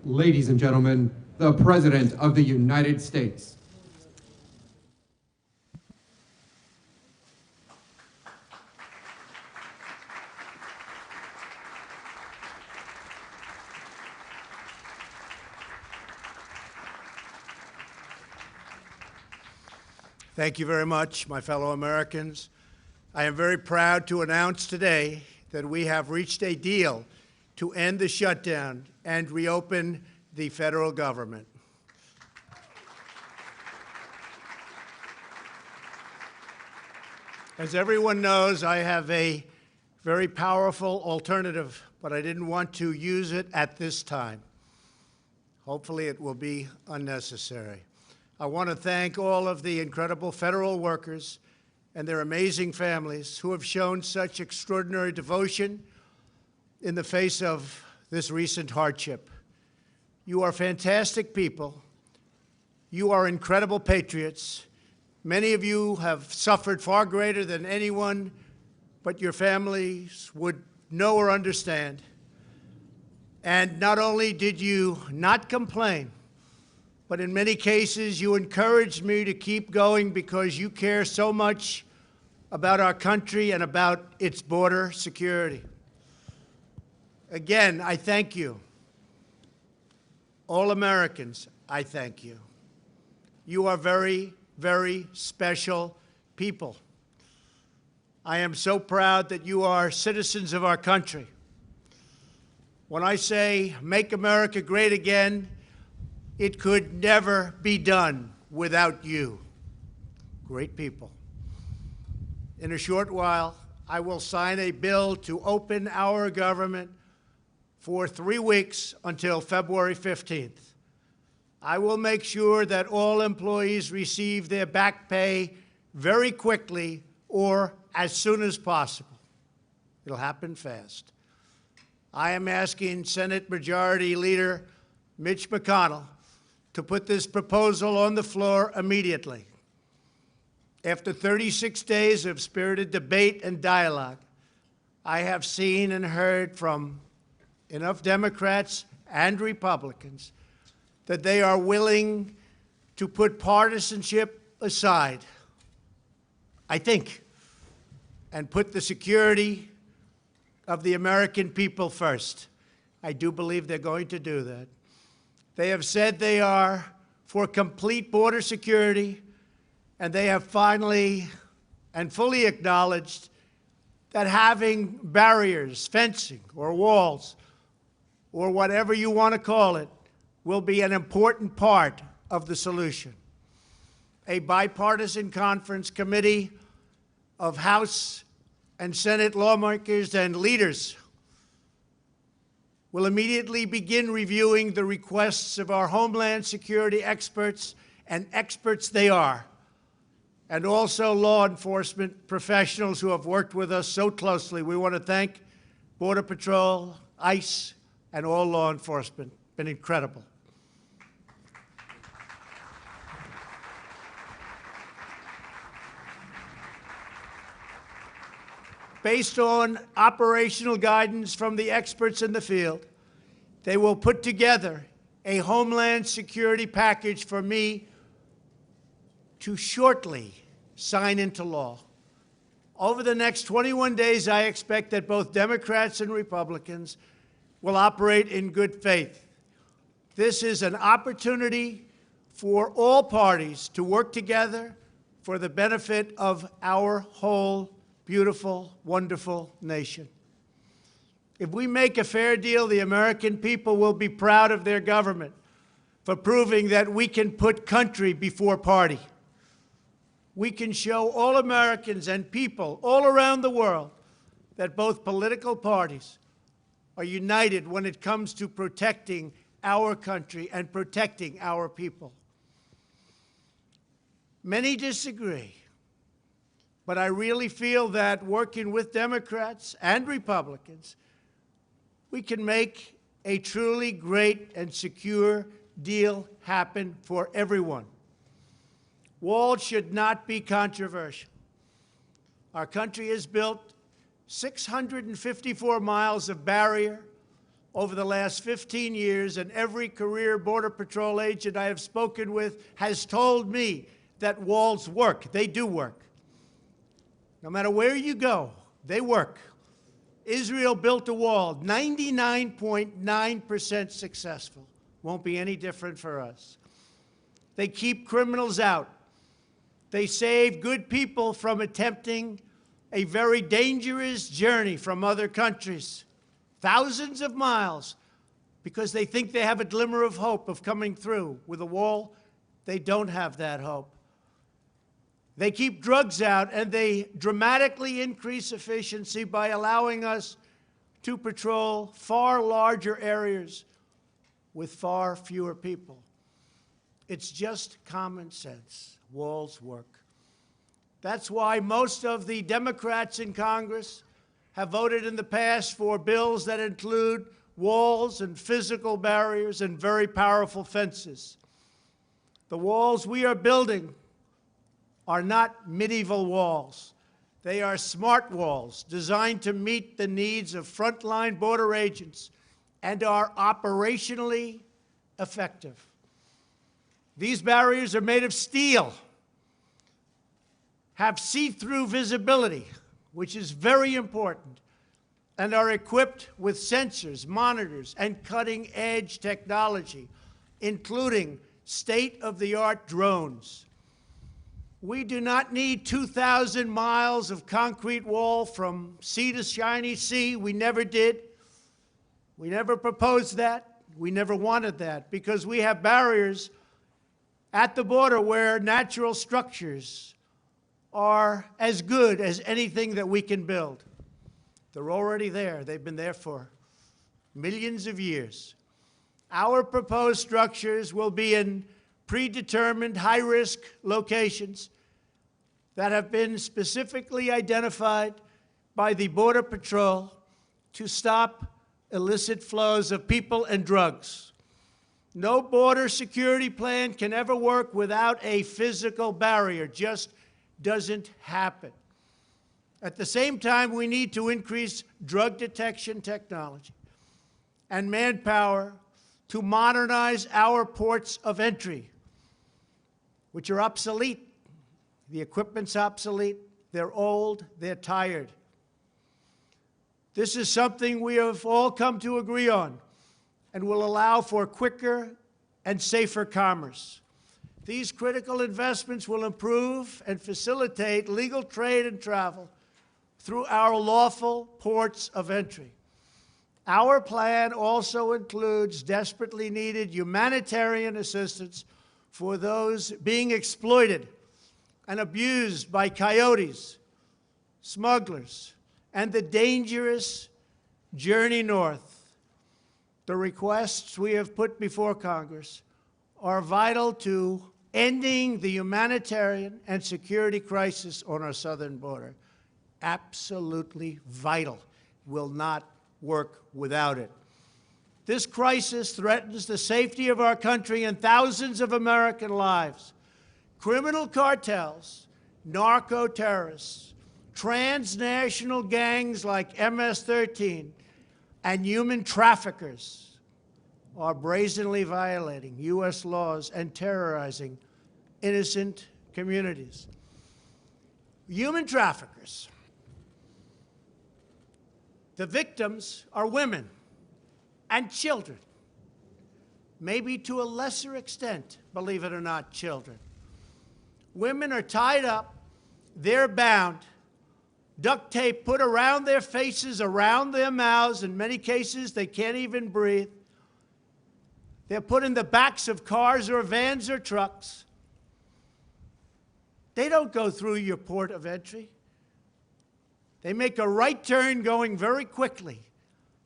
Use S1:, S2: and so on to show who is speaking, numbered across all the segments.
S1: Ladies and gentlemen, the President of the United States.
S2: Thank you very much, my fellow Americans. I am very proud to announce today that we have reached a deal to end the shutdown and reopen the federal government. As everyone knows, I have a very powerful alternative, but I didn't want to use it at this time. Hopefully it will be unnecessary. I want to thank all of the incredible federal workers and their amazing families who have shown such extraordinary devotion in the face of this recent hardship. You are fantastic people. You are incredible patriots. Many of you have suffered far greater than anyone but your families would know or understand. And not only did you not complain, but in many cases, you encouraged me to keep going because you care so much about our country and about its border security. Again, I thank you. All Americans, I thank you. You are very, very special people. I am so proud that you are citizens of our country. When I say make America great again, it could never be done without you. Great people. In a short while, I will sign a bill to open our government for 3 weeks until February 15th. I will make sure that all employees receive their back pay very quickly or as soon as possible. It'll happen fast. I am asking Senate Majority Leader Mitch McConnell to put this proposal on the floor immediately. After 36 days of spirited debate and dialogue, I have seen and heard from enough Democrats and Republicans that they are willing to put partisanship aside, I think, and put the security of the American people first. I do believe they're going to do that. They have said they are for complete border security, and they have finally and fully acknowledged that having barriers, fencing, or walls, or whatever you want to call it, will be an important part of the solution. A bipartisan conference committee of House and Senate lawmakers and leaders will immediately begin reviewing the requests of our Homeland Security experts, and experts they are, and also law enforcement professionals who have worked with us so closely. We want to thank Border Patrol, ICE, and all law enforcement. Been incredible. Based on operational guidance from the experts in the field, they will put together a Homeland Security package for me to shortly sign into law. Over the next 21 days, I expect that both Democrats and Republicans will operate in good faith. This is an opportunity for all parties to work together for the benefit of our whole beautiful, wonderful nation. If we make a fair deal, the American people will be proud of their government for proving that we can put country before party. We can show all Americans and people all around the world that both political parties are united when it comes to protecting our country and protecting our people. Many disagree. But I really feel that working with Democrats and Republicans, we can make a truly great and secure deal happen for everyone. Walls should not be controversial. Our country has built 654 miles of barrier, over the last 15 years, and every career Border Patrol agent I have spoken with has told me that walls work. They do work. No matter where you go, they work. Israel built a wall, 99.9% successful. Won't be any different for us. They keep criminals out. They save good people from attempting a very dangerous journey from other countries, thousands of miles, because they think they have a glimmer of hope of coming through. With a wall, they don't have that hope. They keep drugs out, and they dramatically increase efficiency by allowing us to patrol far larger areas with far fewer people. It's just common sense. Walls work. That's why most of the Democrats in Congress have voted in the past for bills that include walls and physical barriers and very powerful fences. The walls we are building are not medieval walls. They are smart walls designed to meet the needs of frontline border agents and are operationally effective. These barriers are made of steel, have see-through visibility, which is very important, and are equipped with sensors, monitors, and cutting-edge technology, including state-of-the-art drones. We do not need 2,000 miles of concrete wall from sea to shiny sea. We never did. We never proposed that. We never wanted that, because we have barriers at the border where natural structures are as good as anything that we can build. They're already there. They've been there for millions of years. Our proposed structures will be in predetermined high-risk locations that have been specifically identified by the Border Patrol to stop illicit flows of people and drugs. No border security plan can ever work without a physical barrier. Just doesn't happen. At the same time, we need to increase drug detection technology and manpower to modernize our ports of entry, which are obsolete. The equipment's obsolete. They're old. They're tired. This is something we have all come to agree on and will allow for quicker and safer commerce. These critical investments will improve and facilitate legal trade and travel through our lawful ports of entry. Our plan also includes desperately needed humanitarian assistance for those being exploited and abused by coyotes, smugglers, and the dangerous journey north. The requests we have put before Congress are vital to ending the humanitarian and security crisis on our southern border. Absolutely vital. Will not work without it. This crisis threatens the safety of our country and thousands of American lives. Criminal cartels, narco-terrorists, transnational gangs like MS-13, and human traffickers are brazenly violating U.S. laws and terrorizing innocent communities. Human traffickers. The victims are women and children, maybe to a lesser extent, believe it or not, children. Women are tied up, they're bound, duct tape put around their faces, around their mouths. In many cases, they can't even breathe. They're put in the backs of cars or vans or trucks. They don't go through your port of entry. They make a right turn going very quickly.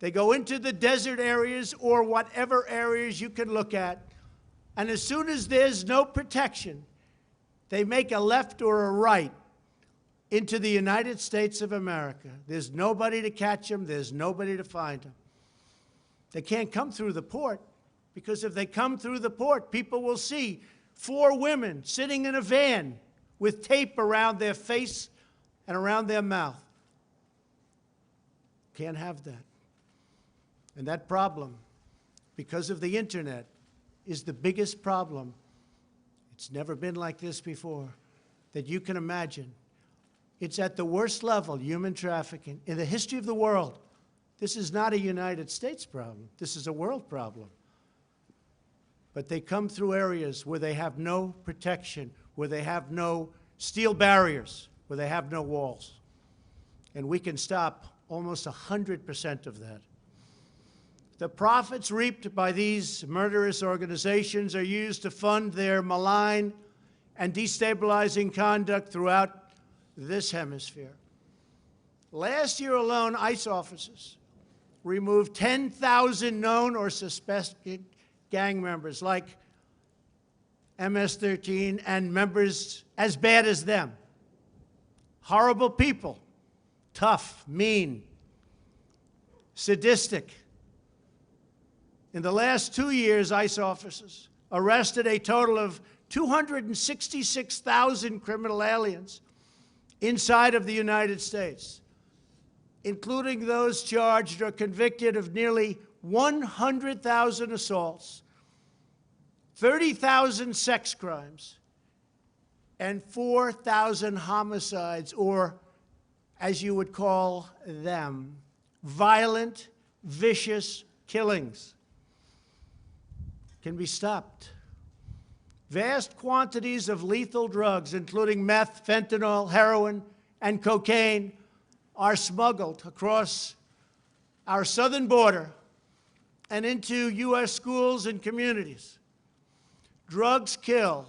S2: They go into the desert areas or whatever areas you can look at. And as soon as there's no protection, they make a left or a right into the United States of America. There's nobody to catch them. There's nobody to find them. They can't come through the port, because if they come through the port, people will see 4 women sitting in a van with tape around their face and around their mouth. Can't have that. And that problem, because of the internet, is the biggest problem. It's never been like this before that you can imagine. It's at the worst level, human trafficking, in the history of the world. This is not a United States problem. This is a world problem. But they come through areas where they have no protection, where they have no steel barriers, where they have no walls. And we can stop almost 100% of that. The profits reaped by these murderous organizations are used to fund their malign and destabilizing conduct throughout this hemisphere. Last year alone, ICE officers removed 10,000 known or suspected gang members like MS-13 and members as bad as them. Horrible people, tough, mean, sadistic. In the last 2 years, ICE officers arrested a total of 266,000 criminal aliens inside of the United States, including those charged or convicted of nearly 100,000 assaults, 30,000 sex crimes, and 4,000 homicides, or as you would call them, violent, vicious killings. Can be stopped. Vast quantities of lethal drugs, including meth, fentanyl, heroin, and cocaine, are smuggled across our southern border and into U.S. schools and communities. Drugs kill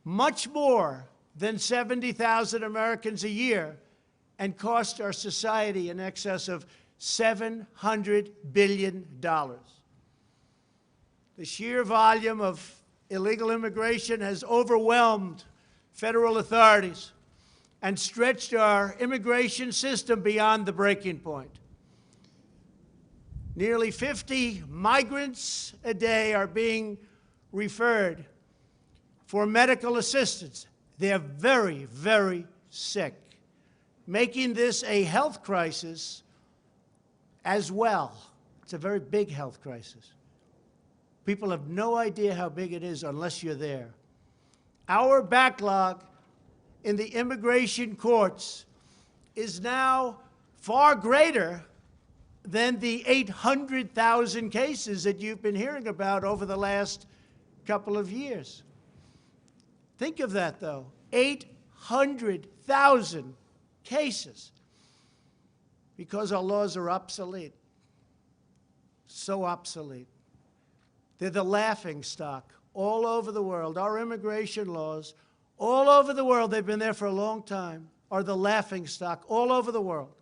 S2: much more than 70,000 Americans a year and cost our society in excess of $700 billion. The sheer volume of illegal immigration has overwhelmed federal authorities and stretched our immigration system beyond the breaking point. Nearly 50 migrants a day are being referred for medical assistance. They're very, very sick, making this a health crisis as well. It's a very big health crisis. People have no idea how big it is unless you're there. Our backlog in the immigration courts is now far greater than the 800,000 cases that you've been hearing about over the last couple of years. Think of that, though. 800,000 cases because our laws are obsolete. So obsolete. They're the laughing stock all over the world. Our immigration laws, all over the world, they've been there for a long time, are the laughing stock all over the world.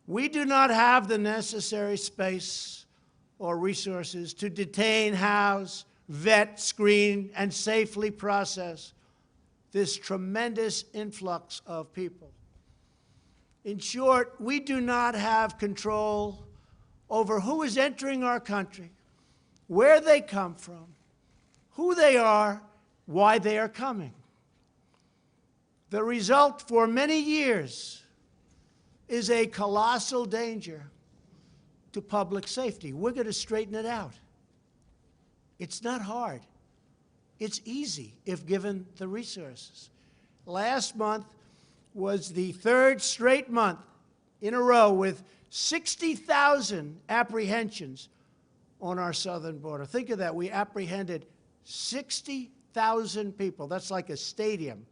S2: We do not have the necessary space or resources to detain, house, vet, screen, and safely process this tremendous influx of people. In short, we do not have control over who is entering our country, where they come from, who they are, why they are coming. The result for many years is a colossal danger to public safety. We're going to straighten it out. It's not hard. It's easy if given the resources. Last month was the third straight month in a row with 60,000 apprehensions on our southern border. Think of that. We apprehended 60,000 people. That's like a stadium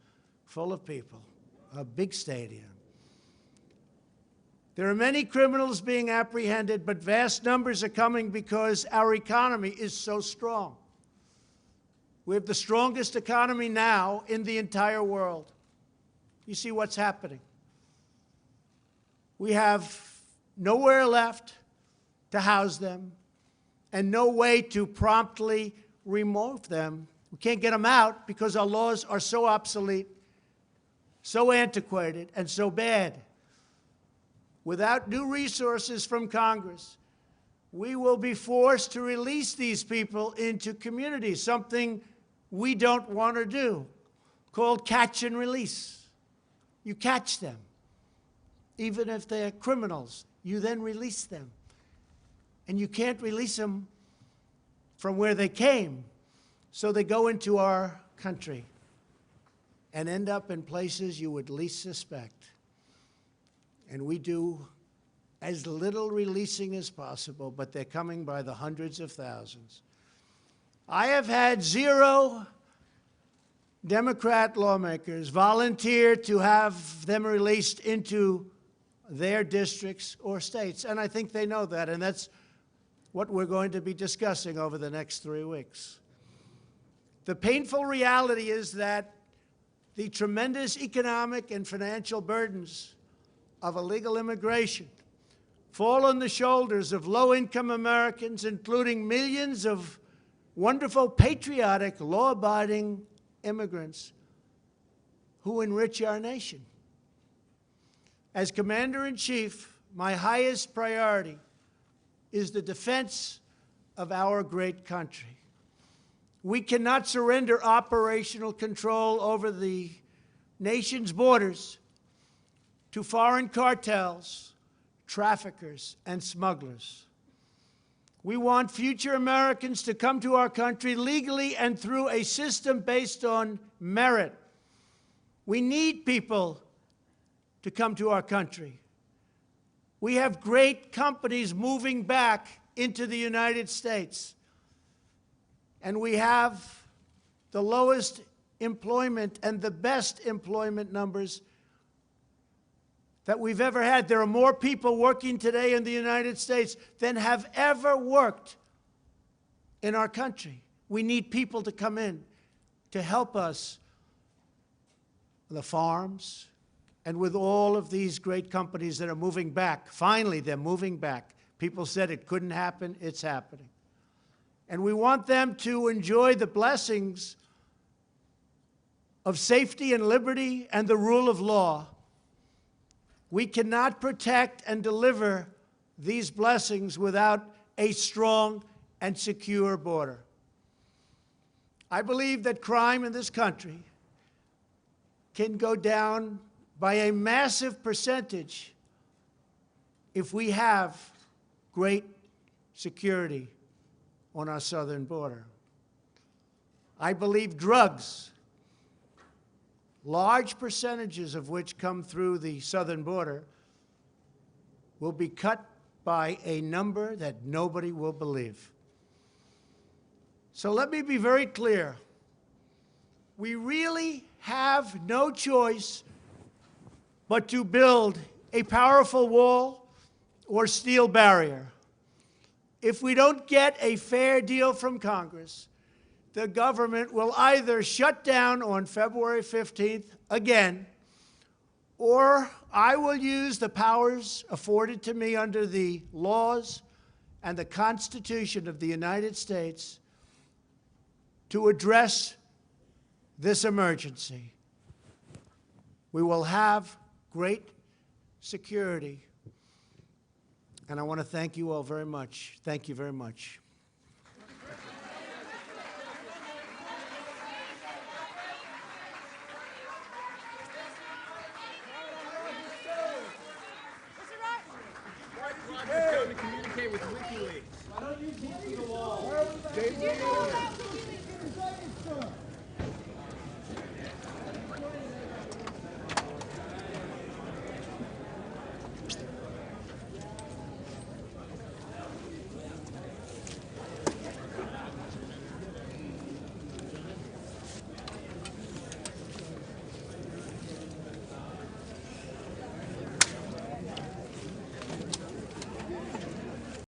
S2: full of people, a big stadium. There are many criminals being apprehended, but vast numbers are coming because our economy is so strong. We have the strongest economy now in the entire world. You see what's happening. We have nowhere left to house them and no way to promptly remove them. We can't get them out because our laws are so obsolete, so antiquated, and so bad. Without new resources from Congress, we will be forced to release these people into communities, something we don't want to do, called catch and release. You catch them, even if they're criminals. you then release them. And you can't release them from where they came. So they go into our country and end up in places you would least suspect. And we do as little releasing as possible, but they're coming by the hundreds of thousands. I have had 0 Democrat lawmakers volunteer to have them released into their districts or states, and I think they know that, and that's what we're going to be discussing over the next 3 weeks. The painful reality is that the tremendous economic and financial burdens of illegal immigration fall on the shoulders of low-income Americans, including millions of wonderful, patriotic, law-abiding immigrants who enrich our nation. As Commander-in-Chief, my highest priority is the defense of our great country. We cannot surrender operational control over the nation's borders to foreign cartels, traffickers, and smugglers. We want future Americans to come to our country legally and through a system based on merit. We need people to come to our country. We have great companies moving back into the United States. And we have the lowest employment and the best employment numbers that we've ever had. There are more people working today in the United States than have ever worked in our country. We need people to come in to help us on the farms and with all of these great companies that are moving back. Finally, they're moving back. People said it couldn't happen. It's happening. And we want them to enjoy the blessings of safety and liberty and the rule of law. We cannot protect and deliver these blessings without a strong and secure border. I believe that crime in this country can go down by a massive percentage if we have great security on our southern border. I believe drugs, large percentages of which come through the southern border, will be cut by a number that nobody will believe. So let me be very clear. We really have no choice but to build a powerful wall or steel barrier. If we don't get a fair deal from Congress, the government will either shut down on February 15th again, or I will use the powers afforded to me under the laws and the Constitution of the United States to address this emergency. We will have great security. And I want to thank you all very much. Thank you very much.
S3: To communicate with WikiLeaks. Why don't you teach the law?